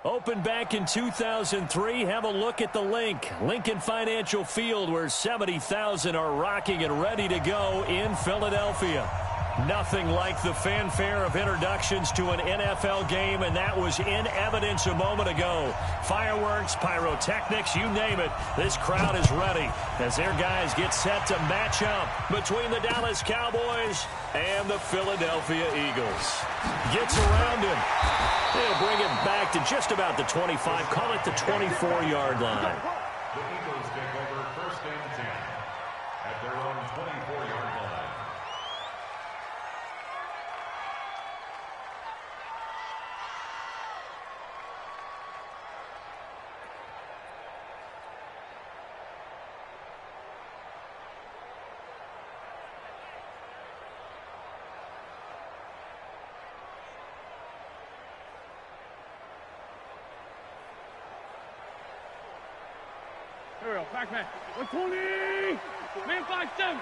Opened back in 2003. Have a look at the link. Lincoln Financial Field, where 70,000 are rocking and ready to go in Philadelphia. Nothing like the fanfare of introductions to an NFL game, and that was in evidence a moment ago. Fireworks, pyrotechnics, you name it. This crowd is ready as their guys get set to match up between the Dallas Cowboys and the Philadelphia Eagles. Gets around him. They'll bring it back to just about the 25. Call it the 24-yard line. The Eagles take over first and 10 at their own 24-yard line. Here we go, back man. 120! Man 5-7!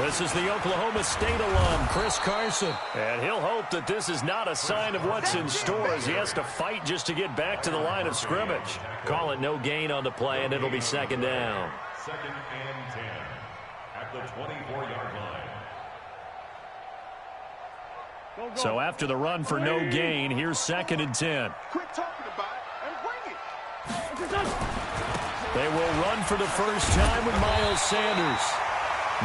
This is the Oklahoma State alum, Chris Carson. And he'll hope that this is not a sign of what's in store as he has to fight just to get back to the line of scrimmage. Call it no gain on the play, and it'll be second down. Second and 10 at the 24-yard line. So after the run for no gain, here's second and 10. Quit talking about it and bring it. They will run for the first time with Miles Sanders.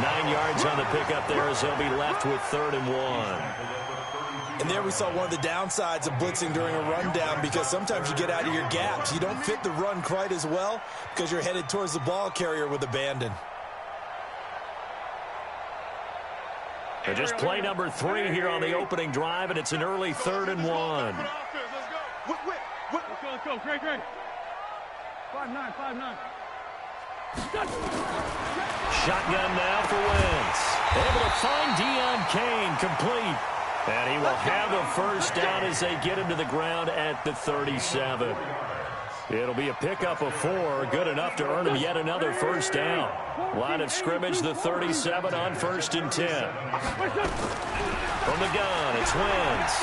9 yards on the pickup there as he'll be left with 3rd and 1. And there we saw one of the downsides of blitzing during a rundown, because sometimes you get out of your gaps. You don't fit the run quite as well because you're headed towards the ball carrier with abandon. So just play number 3 here on the opening drive, and it's an early 3rd and 1. Let's go, great. 5-9. Shotgun now for Wentz. Able to find Deion Kane, complete. And he will have a first down as they get him to the ground at the 37. It'll be a pickup of 4, good enough to earn him yet another first down. Line of scrimmage, the 37 on 1st and 10. From the gun, it's Wentz.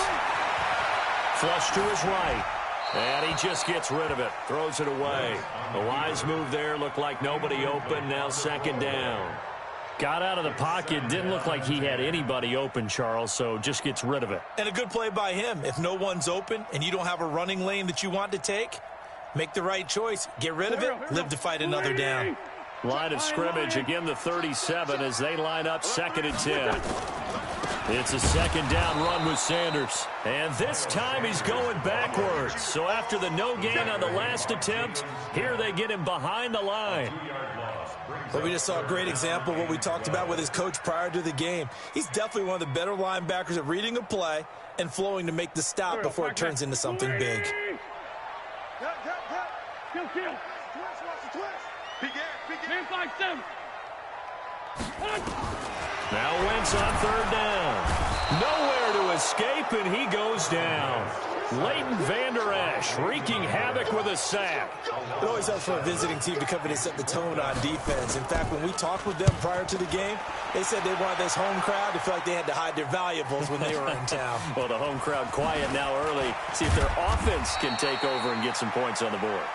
Flush to his right. And he just gets rid of it, throws it away. A wise move there, looked like nobody open, now second down. Got out of the pocket, didn't look like he had anybody open, Charles, so just gets rid of it. And a good play by him. If no one's open and you don't have a running lane that you want to take, make the right choice. Get rid of it, live to fight another down. Line of scrimmage, again the 37 as they line up 2nd and 10. It's a second down run with Sanders. And this time he's going backwards. So after the no gain on the last attempt, here they get him behind the line. But we just saw a great example of what we talked about with his coach prior to the game. He's definitely one of the better linebackers at reading a play and flowing to make the stop before it turns into something big. Kill. Big Man 5-7. Now Wentz on 3rd down. Nowhere to escape, and he goes down. Leighton Vander Esch wreaking havoc with a sack. It always helps for a visiting team to come in and set the tone on defense. In fact, when we talked with them prior to the game, they said they wanted this home crowd to feel like they had to hide their valuables when they were in town. Well, the home crowd quiet now early. See if their offense can take over and get some points on the board.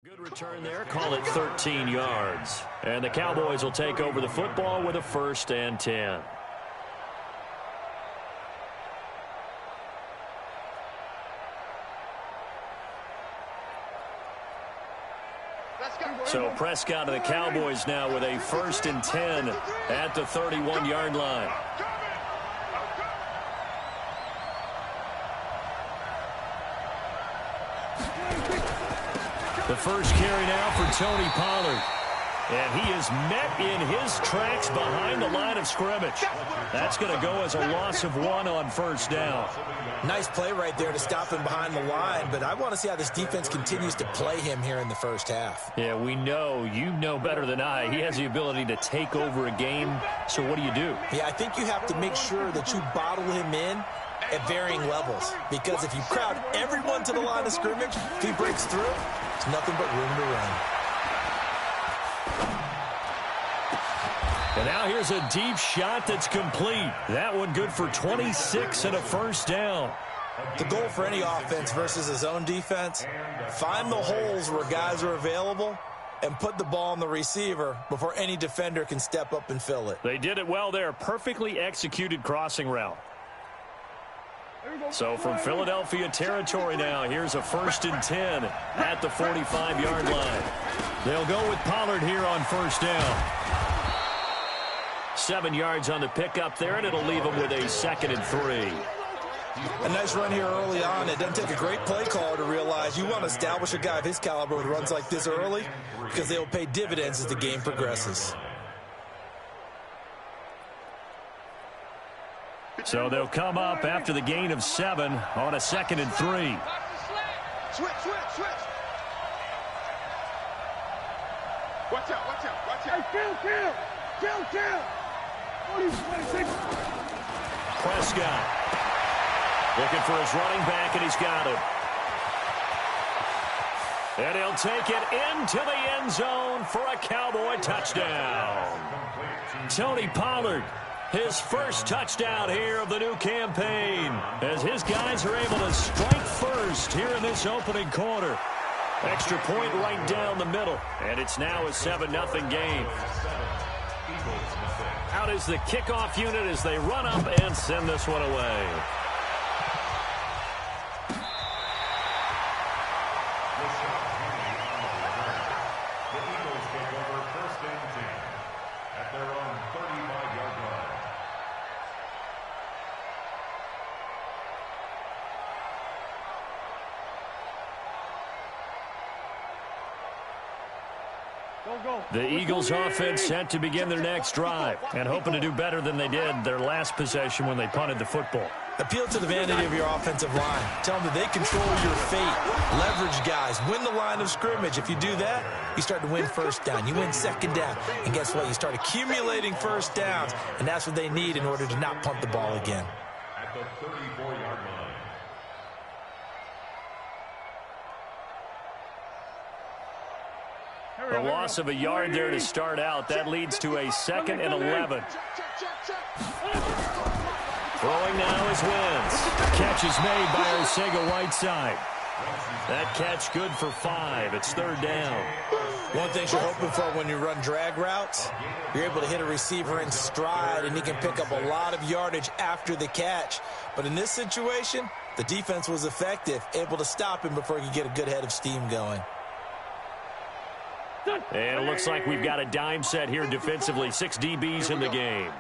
Good return there. Call it 13 yards. And the Cowboys will take over the football with a 1st and 10. So Prescott and the Cowboys now with a 1st and 10 at the 31-yard line. The first carry now for Tony Pollard. And he is met in his tracks behind the line of scrimmage. That's going to go as a loss of 1 on first down. Nice play right there to stop him behind the line, but I want to see how this defense continues to play him here in the first half. Yeah, we know. You know better than I. He has the ability to take over a game, so what do you do? Yeah, I think you have to make sure that you bottle him in at varying levels, because if you crowd everyone to the line of scrimmage, if he breaks through, there's nothing but room to run. And now here's a deep shot that's complete. That one good for 26 and a first down. The goal for any offense versus his own defense, find the holes where guys are available and put the ball on the receiver before any defender can step up and fill it. They did it well there. Perfectly executed crossing route. So from Philadelphia territory now, here's a 1st and 10 at the 45-yard line. They'll go with Pollard here on first down. 7 yards on the pickup there, and it'll leave them with a 2nd and 3. A nice run here early on. It doesn't take a great play caller to realize you want to establish a guy of his caliber with runs like this early, because they will pay dividends as the game progresses. So they'll come up after the gain of 7 on a 2nd and 3. Switch. Watch out. Kill. 26. Prescott looking for his running back, and he's got him. And he'll take it into the end zone for a Cowboy touchdown. Tony Pollard, his first touchdown here of the new campaign, as his guys are able to strike first here in this opening quarter. Extra point right down the middle, and it's now a 7-0 game. Out is the kickoff unit as they run up and send this one away. The Eagles take over 1st and 10 at their own 35-yard line. The Eagles offense set to begin their next drive and hoping to do better than they did their last possession when they punted the football. Appeal to the vanity of your offensive line. Tell them that they control your fate. Leverage guys. Win the line of scrimmage. If you do that, you start to win first down. You win 2nd down. And guess what? You start accumulating first downs, and that's what they need in order to not punt the ball again. At the 34-yard line. A loss of a yard there to start out. That leads to a 2nd and 11. Throwing now is Wentz. Catch is made by Arcega-Whiteside. That catch good for 5. It's 3rd down. One thing you're hoping for when you run drag routes, you're able to hit a receiver in stride, and he can pick up a lot of yardage after the catch. But in this situation, the defense was effective, able to stop him before he could get a good head of steam going. And it looks like we've got a dime set here defensively. 6 DBs in the game.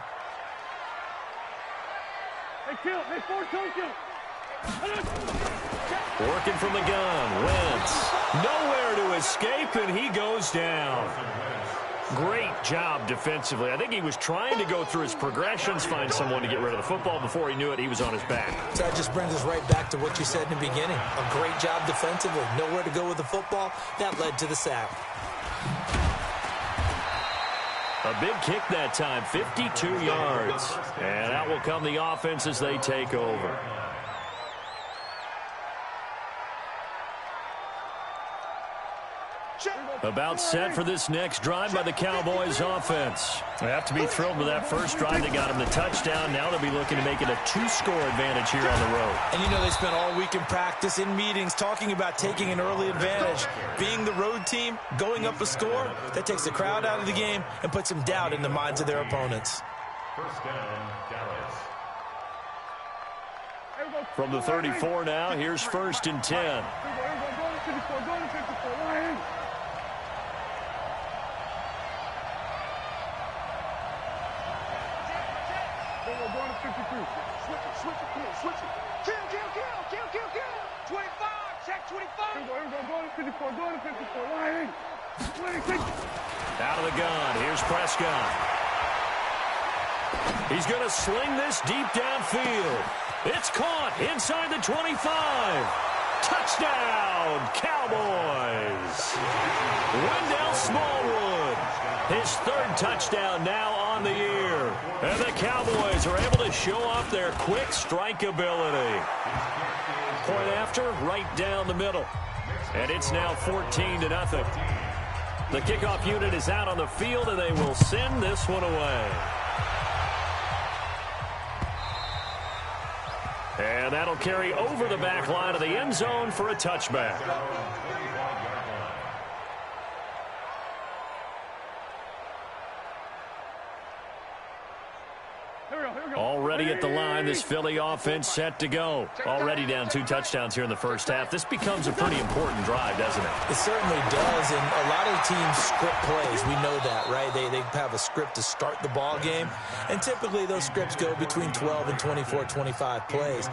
Working from the gun. Wentz. Nowhere to escape, and he goes down. Great job defensively. I think he was trying to go through his progressions, find someone to get rid of the football. Before he knew it, he was on his back. So that just brings us right back to what you said in the beginning. A great job defensively. Nowhere to go with the football. That led to the sack. A big kick that time, 52 yards. And out will come the offense as they take over. About set for this next drive by the Cowboys offense. They have to be thrilled with that first drive. They got him the touchdown. Now they'll be looking to make it a 2-score advantage here on the road. And you know they spent all week in practice, in meetings, talking about taking an early advantage. Being the road team, going up a score, that takes the crowd out of the game and puts some doubt in the minds of their opponents. First down, Dallas. From the 34 now, here's 1st and 10. Switch it. Kill. 25, check 25. Go to 54, line. Out of the gun. Here's Prescott. He's going to sling this deep downfield. It's caught inside the 25. Touchdown, Cowboys. Wendell Smallwood, his third touchdown now on the year. And the Cowboys are able to show off their quick strike ability. Point after, right down the middle. And it's now 14-0. The kickoff unit is out on the field, and they will send this one away. And that'll carry over the back line of the end zone for a touchback. Already at the line, this Philly offense set to go. Already down 2 touchdowns here in the first half. This becomes a pretty important drive, doesn't it? It certainly does, and a lot of teams script plays. We know that, right? They have a script to start the ball game, and typically those scripts go between 12 and 24, 25 plays.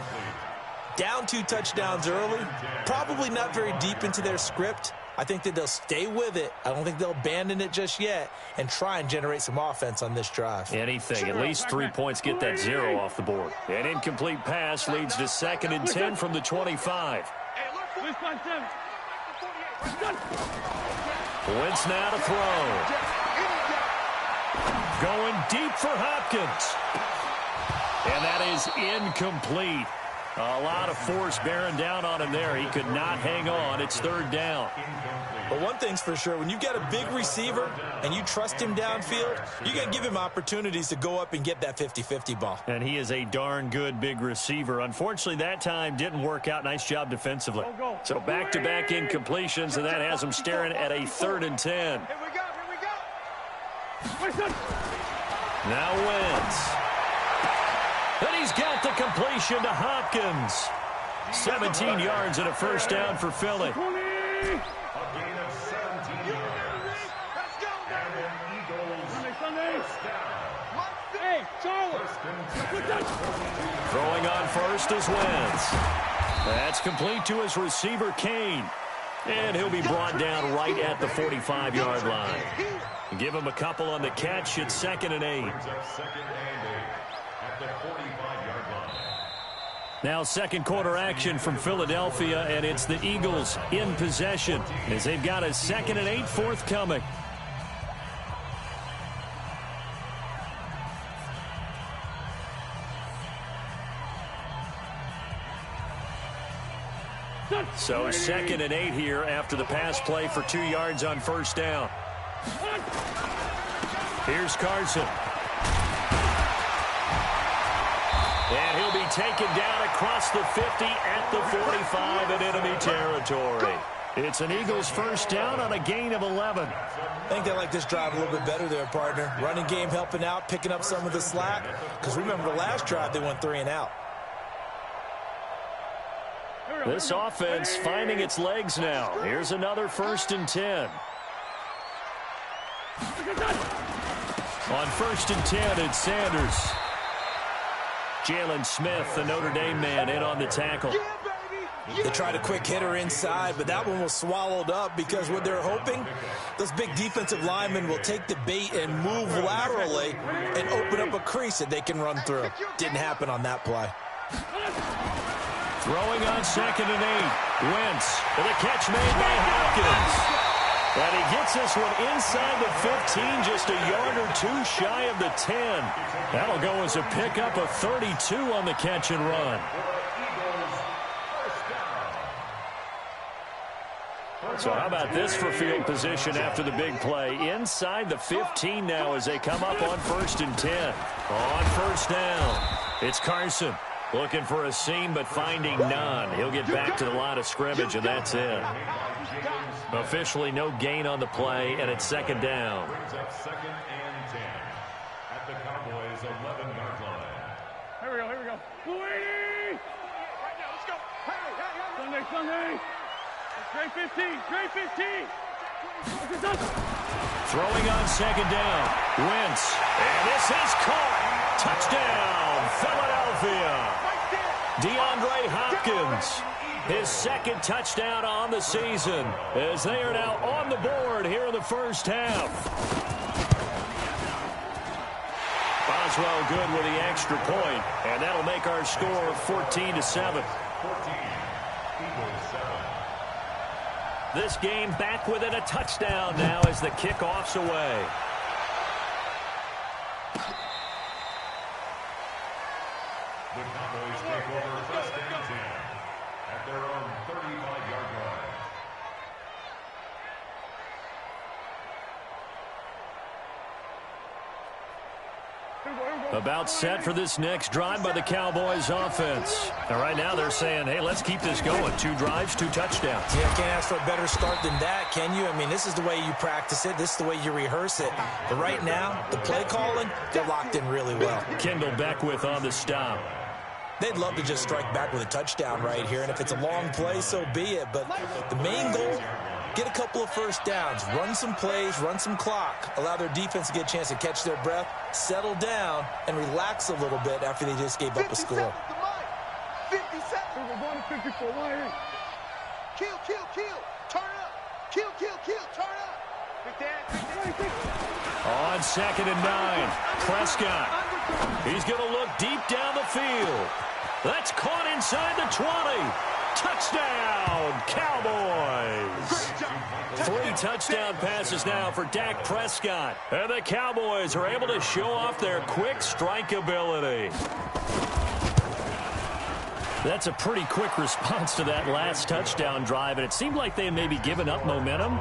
Down 2 touchdowns early, probably not very deep into their script. I think that they'll stay with it. I don't think they'll abandon it just yet and try and generate some offense on this drive. Anything. At least 3 points get that 0 off the board. An incomplete pass leads to 2nd and 10 from the 25. Wentz now to throw. Going deep for Hopkins. And that is incomplete. A lot of force bearing down on him there. He could not hang on. It's 3rd down. But one thing's for sure, when you've got a big receiver and you trust him downfield, you got to give him opportunities to go up and get that 50-50 ball. And he is a darn good big receiver. Unfortunately, that time didn't work out. Nice job defensively. So back-to-back incompletions, and that has him staring at a 3rd and 10. Now Wentz. And he's got the completion to Hopkins. 17 yards and a first down for Philly. A gain of 17 yards. And an Eagles first down. Throwing on first is Wentz. That's complete to his receiver, Kane. And he'll be brought down right at the 45-yard line. Give him a couple on the catch. It's 2nd and 8. The 45-yard line. Now second quarter action from Philadelphia, and it's the Eagles in possession as they've got a 2nd and 8 forthcoming. So 2nd and 8 here after the pass play for 2 yards on first down. Here's Carson. And he'll be taken down across the 50 at the 45 in enemy territory. It's an Eagles first down on a gain of 11. I think they like this drive a little bit better there, partner. Running game helping out, picking up some of the slack. Because remember the last drive, they went 3 and out. This offense finding its legs now. Here's another 1st and 10. On 1st and 10, it's Sanders. Jalen Smith, the Notre Dame man, in on the tackle. They tried a quick hitter inside, but that one was swallowed up because what they're hoping, those big defensive linemen will take the bait and move laterally and open up a crease that they can run through. Didn't happen on that play. Throwing on 2nd and 8. Wentz with a catch made by Hopkins. And he gets this one inside the 15, just a yard or 2 shy of the 10. That'll go as a pickup of 32 on the catch and run. So how about this for field position after the big play? Inside the 15 now as they come up on 1st and 10. On first down, it's Carson. Looking for a seam, but finding none. He'll get back to the line of scrimmage, and that's it. Officially no gain on the play, and it's 2nd down. Brings up 2nd and 10 at the Cowboys' 11-yard line. Here we go. 280! Right now, let's go. Hey. Sunday. Straight 15. Throwing on 2nd down. Wentz. And this is caught. Touchdown, Philadelphia. DeAndre Hopkins his second touchdown on the season, as they are now on the board here in the first half. Boswell good with the extra point, and that'll make our score 14-7. This game back within a touchdown now as the kickoff's away. The Cowboys take over first and 10 at their own 35-yard line. About set for this next drive by the Cowboys offense. And right now they're saying, hey, let's keep this going. 2 drives, 2 touchdowns. Yeah, can't ask for a better start than that, can you? I mean, this is the way you practice it. This is the way you rehearse it. But right now, the play calling, they're locked in really well. Kendall Beckwith on the stop. They'd love to just strike back with a touchdown right here, and if it's a long play, so be it. But the main goal, get a couple of first downs, run some plays, run some clock, allow their defense to get a chance to catch their breath, settle down, and relax a little bit after they just gave up a score. 50 seconds. We're going to 54. Why? Kill, kill, kill. Turn up. Kill, kill, kill. Turn up. On 2nd and 9, Prescott. He's going to look deep down the field. That's caught inside the 20. Touchdown, Cowboys. 3 touchdown passes now for Dak Prescott. And the Cowboys are able to show off their quick strike ability. That's a pretty quick response to that last touchdown drive, and it seemed like they had maybe given up momentum.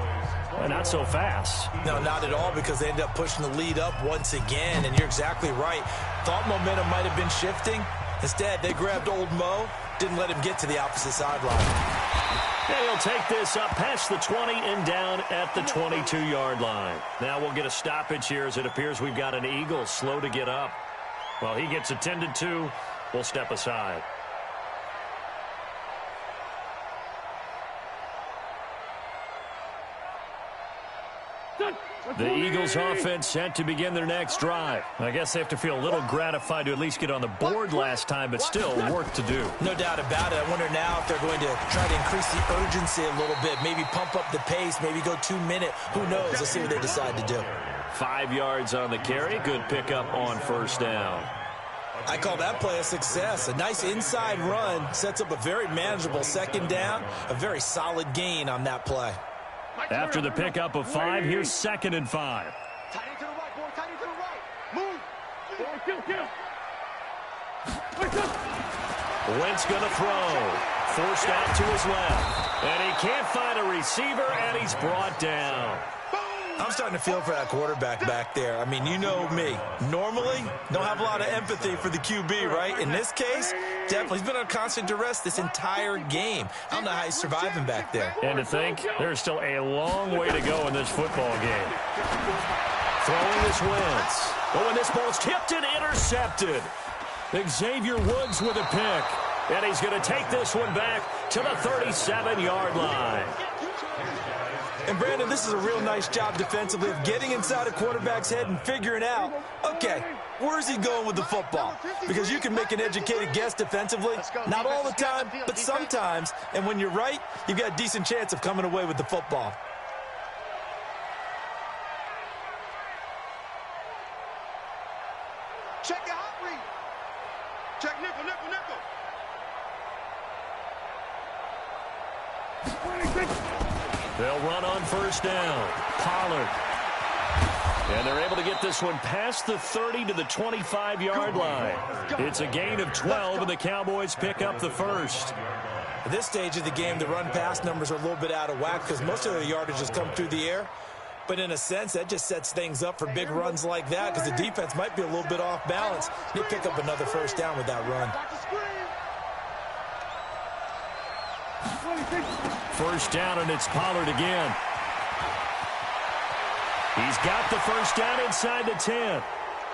Not so fast. No, not at all, because they ended up pushing the lead up once again, and you're exactly right. Thought momentum might have been shifting. Instead, they grabbed old Mo, didn't let him get to the opposite sideline. And he'll take this up past the 20 and down at the 22-yard line. Now we'll get a stoppage here as it appears we've got an Eagle slow to get up. Well, he gets attended to. We'll step aside. The Eagles offense set to begin their next drive. I guess they have to feel a little gratified to at least get on the board last time, but still work to do. No doubt about it. I wonder now if they're going to try to increase the urgency a little bit, maybe pump up the pace, maybe go 2-minute. Who knows? Let's see what they decide to do. 5 yards on the carry. Good pickup on first down. I call that play a success. A nice inside run sets up a very manageable 2nd down, a very solid gain on that play. After the pickup of 5, here's 2nd and 5. Tight end to the right, boy. Tight end to the right. Move. Kill. Wentz going to throw. Forced out to his left. And he can't find a receiver, and he's brought down. I'm starting to feel for that quarterback back there. I mean, you know me. Normally, don't have a lot of empathy for the QB, right? In this case, definitely. He's been under constant duress this entire game. I don't know how he's surviving back there. And to think, there's still a long way to go in this football game. Throwing this Wentz. Oh, and this ball's tipped and intercepted. Xavier Woods with a pick. And he's going to take this one back to the 37-yard line. And, Brandon, this is a real nice job defensively of getting inside a quarterback's head and figuring out, okay, where's he going with the football? Because you can make an educated guess defensively, not all the time, but sometimes. And when you're right, you've got a decent chance of coming away with the football. Check your hot read. Check nickel. 26. They'll run on first down. Pollard. And they're able to get this one past the 30 to the 25-yard line. It's a gain of 12, and the Cowboys pick up the first. At this stage of the game, the run-pass numbers are a little bit out of whack because most of the yardage has come through the air. But in a sense, that just sets things up for big runs like that because the defense might be a little bit off balance. They pick up another first down with that run. First down, and it's Pollard again. He's got the first down inside the 10.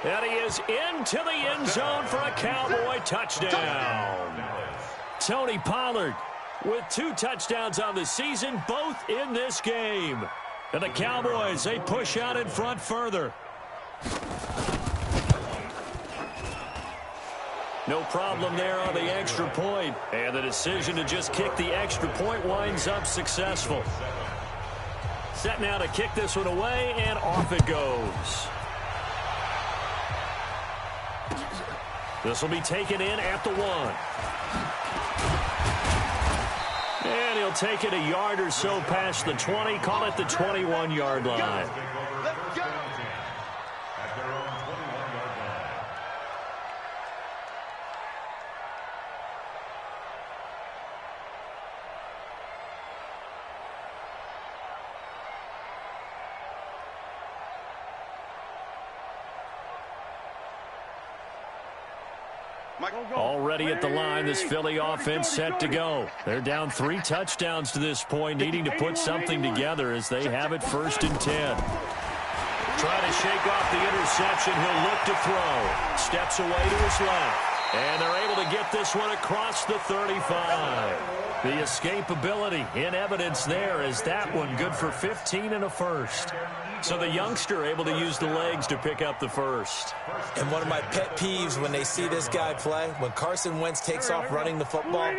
And he is into the end zone for a Cowboy touchdown. Tony Pollard with 2 touchdowns on the season, both in this game. And the Cowboys, they push out in front further. No problem there on the extra point. And the decision to just kick the extra point winds up successful. Set now to kick this one away, and off it goes. This will be taken in at the 1. And he'll take it a yard or so past the 20, call it the 21-yard line. Let's go. At their own 21-yard line. Already at the line, this Philly offense set to go. They're down 3 touchdowns to this point, needing to put something together as they have it 1st and 10. Try to shake off the interception. He'll look to throw. Steps away to his left. And they're able to get this one across the 35. The escapability in evidence there is that one good for 15 and a first. So the youngster able to use the legs to pick up the first. And one of my pet peeves when they see this guy play, when Carson Wentz takes off running the football,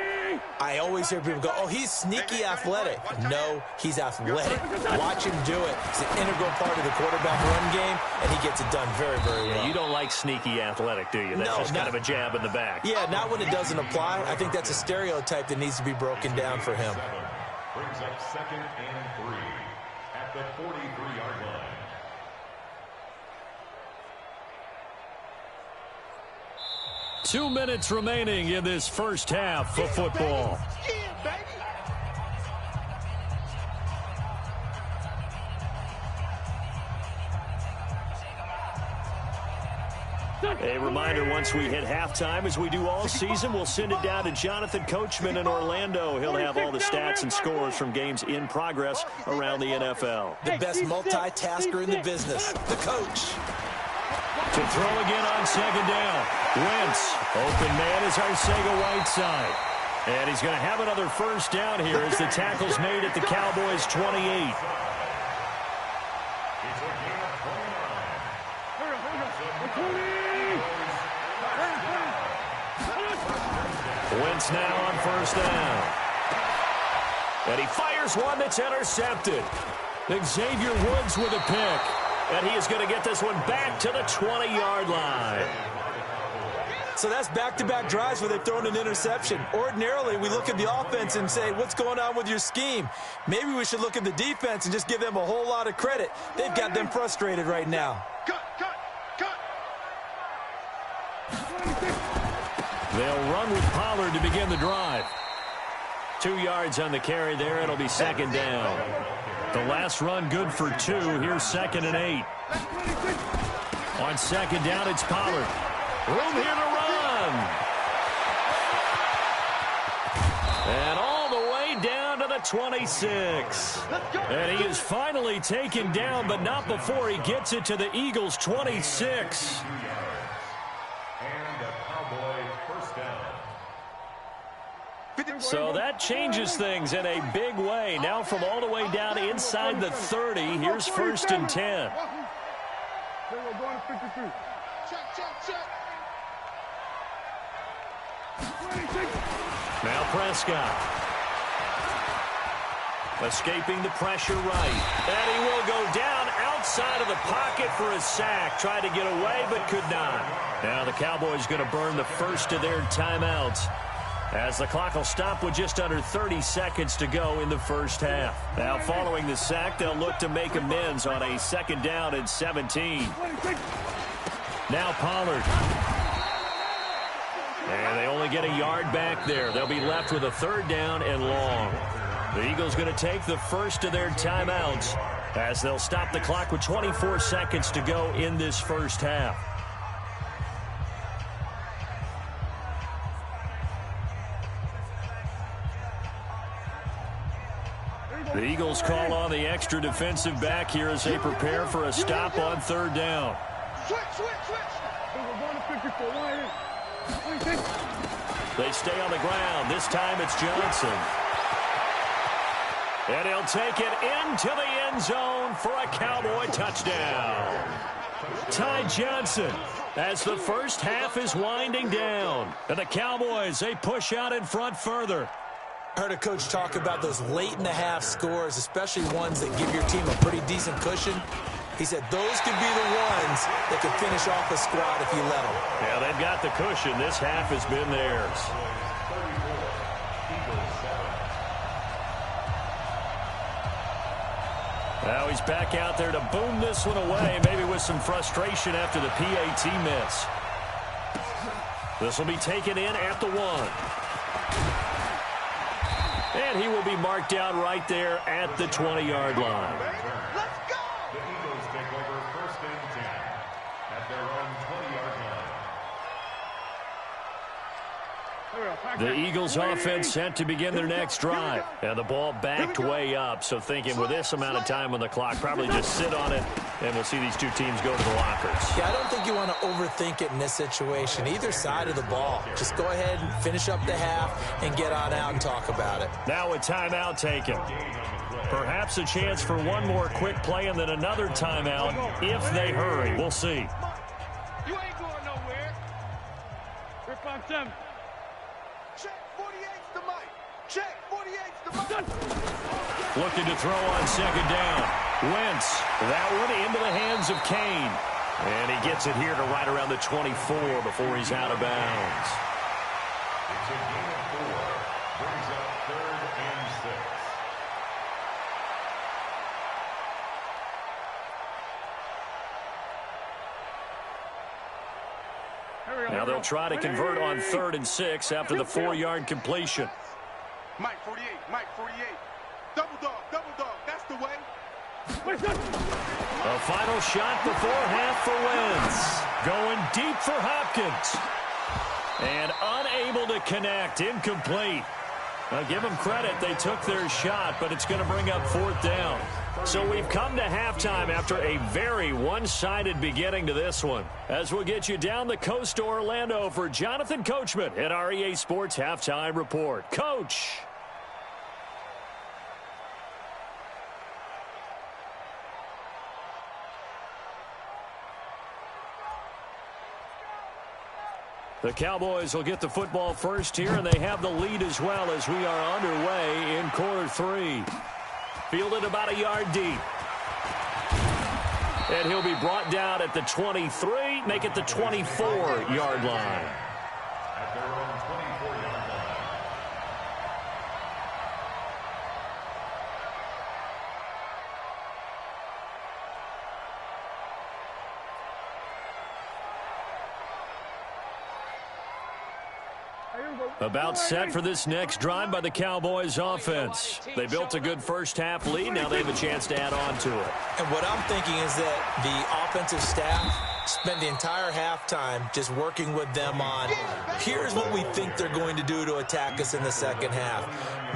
I always hear people go, oh, he's sneaky athletic. No, he's athletic. Watch him do it. It's an integral part of the quarterback run game, and he gets it done very, very well. You don't like sneaky athletic, do you? That's just kind of a jab in the back. Yeah, not when it doesn't apply. I think that's a stereotype that needs to be broken down for him. Brings up 2nd and 3 at the 43-yard line. Two minutes remaining in this first half of football. A reminder, once we hit halftime, as we do all season, we'll send it down to Jonathan Coachman in Orlando. He'll have all the stats and scores from games in progress around the NFL. The best multitasker in the business, the coach. To throw again on 2nd down. Wentz, open man is Arcega-Whiteside. And he's going to have another first down here as the tackle's made at the Cowboys' 28. Wentz now on 1st down. And he fires one that's intercepted. Xavier Woods with a pick. And he is going to get this one back to the 20-yard line. So that's back-to-back drives where they've thrown an interception. Ordinarily, we look at the offense and say, what's going on with your scheme? Maybe we should look at the defense and just give them a whole lot of credit. They've got them frustrated right now. They'll run with Pollard to begin the drive. 2 yards on the carry there. It'll be 2nd down. The last run good for 2. Here's 2nd and 8. On 2nd down, it's Pollard. Room here to run. And all the way down to the 26. And he is finally taken down, but not before he gets it to the Eagles' 26. So that changes things in a big way. Now from all the way down inside the 30, here's 1st and 10. Now Prescott. Escaping the pressure right. And he will go down outside of the pocket for a sack. Tried to get away, but could not. Now the Cowboys going to burn the first of their timeouts, as the clock will stop with just under 30 seconds to go in the first half. Now, following the sack, they'll look to make amends on a 2nd down and 17. Now Pollard. And they only get a yard back there. They'll be left with a 3rd down and long. The Eagles going to take the first of their timeouts, as they'll stop the clock with 24 seconds to go in this first half. The Eagles call on the extra defensive back here as they prepare for a stop on 3rd down. They stay on the ground. This time it's Johnson. And he'll take it into the end zone for a Cowboy touchdown. Ty Johnson, as the first half is winding down. And the Cowboys, they push out in front further. I heard a coach talk about those late-in-the-half scores, especially ones that give your team a pretty decent cushion. He said those could be the ones that could finish off a squad if you let them. Yeah, they've got the cushion. This half has been theirs. Now he's back out there to boom this one away, maybe with some frustration after the PAT miss. This will be taken in at the 1. And he will be marked down right there at the 20-yard line. Let's go! The Eagles take over 1st and 10 at their own 20-yard line. The Eagles offense set to begin their next drive. And the ball backed way up, so thinking with this amount of time on the clock, probably just sit on it, and we'll see these two teams go to the lockers. Yeah, I don't think you want to overthink it in this situation. Either side of the ball. Just go ahead and finish up the half and get on out and talk about it. Now a timeout taken. Perhaps a chance for one more quick play and then another timeout if they hurry. We'll see. You ain't going nowhere. Rip on 7. Check 48's the mic. Check 48's the mic. Looking to throw on second down. Wentz, that one into the hands of Kane. And he gets it here to right around the 24 before he's out of bounds. It's a gain of 4. Brings up 3rd and 6. Now they'll try to convert on 3rd and 6 after the 4-yard completion. Mike 48, Mike 48. Double dog, that's the way. A final shot before half for Wentz. Going deep for Hopkins. And unable to connect. Incomplete. Now give them credit. They took their shot, but it's going to bring up 4th down. So we've come to halftime after a very one-sided beginning to this one. As we'll get you down the coast to Orlando for Jonathan Coachman at our EA Sports Halftime Report. Coach. The Cowboys will get the football first here, and they have the lead as well as we are underway in quarter 3. Fielded about a yard deep. And he'll be brought down at the 23, make it the 24-yard line. At their own 24-yard line. About set for this next drive by the Cowboys offense. They built a good first half lead. Now they have a chance to add on to it. And what I'm thinking is that the offensive staff spend the entire halftime just working with them on, here's what we think they're going to do to attack us in the second half.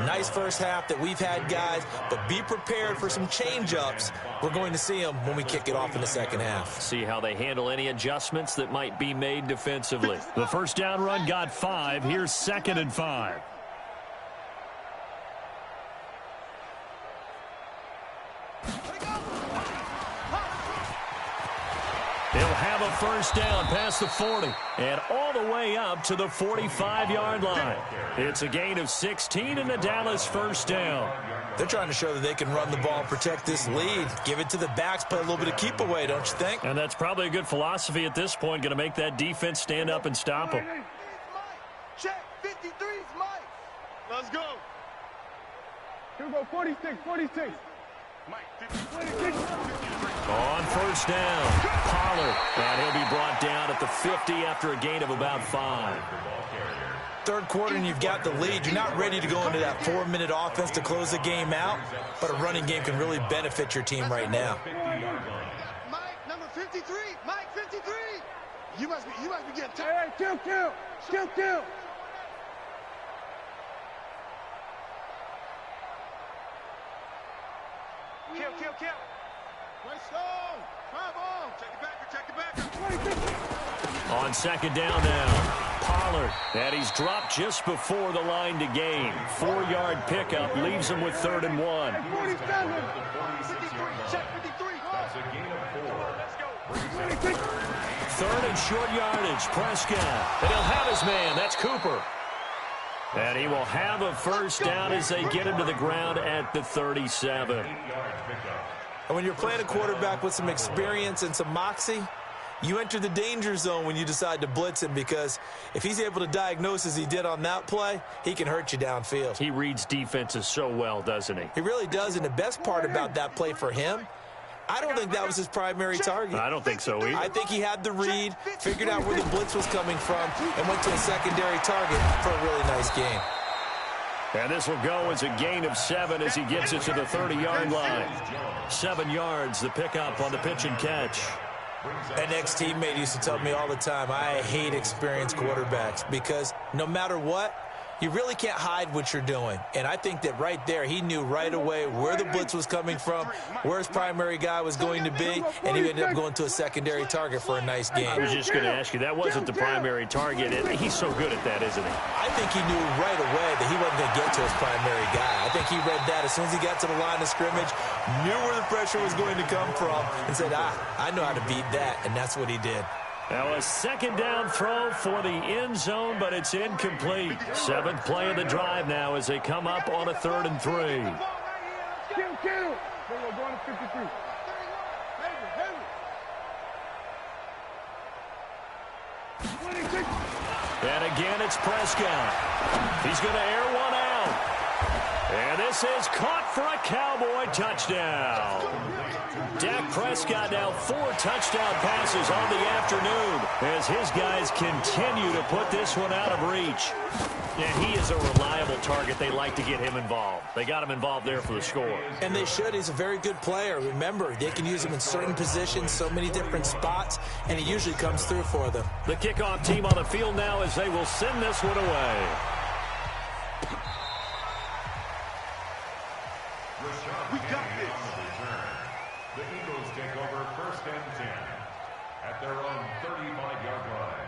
Nice first half that we've had, guys, but be prepared for some change-ups. We're going to see them when we kick it off in the second half. See how they handle any adjustments that might be made defensively. The first down run got 5. Here's 2nd and 5. He'll have a first down past the 40 and all the way up to the 45-yard line. It's a gain of 16 and a Dallas first down. They're trying to show that they can run the ball, protect this lead, give it to the backs, play a little bit of keep away, don't you think? And that's probably a good philosophy at this point, going to make that defense stand up and stop them. Check 53's Mike. Let's go. Here we go, 46. Mike 56. On first down, Pollard. And he'll be brought down at the 50 after a gain of about 5. Third quarter and you've got the lead. You're not ready to go into that 4-minute offense to close the game out, but a running game can really benefit your team right now. Mike, number 53. Mike 53. You must be getting tired. Hey, kill. Kill. Play slow. Come on. Check it back. On second down now, Pollard. And he's dropped just before the line to gain. 4-yard pickup leaves him with 3rd and 1. 47. 53. Check 53. That's a gain of 4. Third and short yardage. Prescott. And he'll have his man. That's Cooper. And he will have a first down as they get him to the ground at the 37. And when you're playing a quarterback with some experience and some moxie, you enter the danger zone when you decide to blitz him, because if he's able to diagnose as he did on that play, he can hurt you downfield. He reads defenses so well, doesn't he? He really does, and the best part about that play for him, I don't think that was his primary target. I don't think so either. I think he had the read, figured out where the blitz was coming from, and went to a secondary target for a really nice game. And this will go as a gain of 7 as he gets it to the 30-yard line. 7 yards, the pickup on the pitch and catch. An ex-teammate used to tell me all the time, I hate experienced quarterbacks, because no matter what, you really can't hide what you're doing. And I think that right there, he knew right away where the blitz was coming from, where his primary guy was going to be, and he ended up going to a secondary target for a nice game. I was just going to ask you, that wasn't the primary target. He's so good at that, isn't he? I think he knew right away that he wasn't going to get to his primary guy. I think he read that as soon as he got to the line of scrimmage, knew where the pressure was going to come from, and said, I know how to beat that, and that's what he did. Now a second down throw for the end zone, but it's incomplete. 7th play of the drive now as they come up on a 3rd and 3. Kill. We're going to 53. And again, it's Prescott. He's going to air one out. And this is caught for a Cowboy touchdown. Dak Prescott now 4 touchdown passes on the afternoon as his guys continue to put this one out of reach. And he is a reliable target. They like to get him involved. They got him involved there for the score. And they should. He's a very good player. Remember, they can use him in certain positions, so many different spots, and he usually comes through for them. The kickoff team on the field now as they will send this one away. We got this. The Eagles take over 1st and 10 at their own 35-yard line.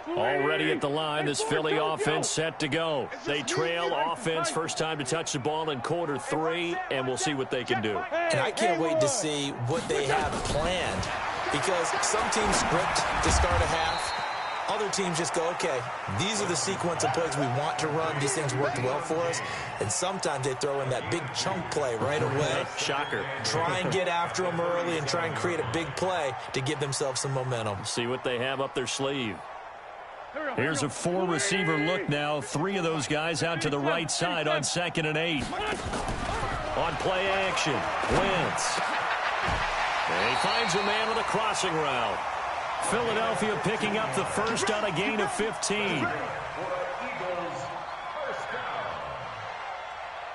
Already at the line, this Philly offense set to go. They trail offense, first time to touch the ball in quarter 3, and we'll see what they can do. And I can't wait to see what they have planned, because some teams script to start a half. Other teams just go, okay, these are the sequence of plays we want to run. These things worked well for us. And sometimes they throw in that big chunk play right away. Shocker. Try and get after them early and try and create a big play to give themselves some momentum. See what they have up their sleeve. Here's a 4-receiver look now. 3 of those guys out to the right side on 2nd and 8. On play action, Wentz. And he finds a man with a crossing route. Philadelphia picking up the first on a gain of 15. For the Eagles, 1st down.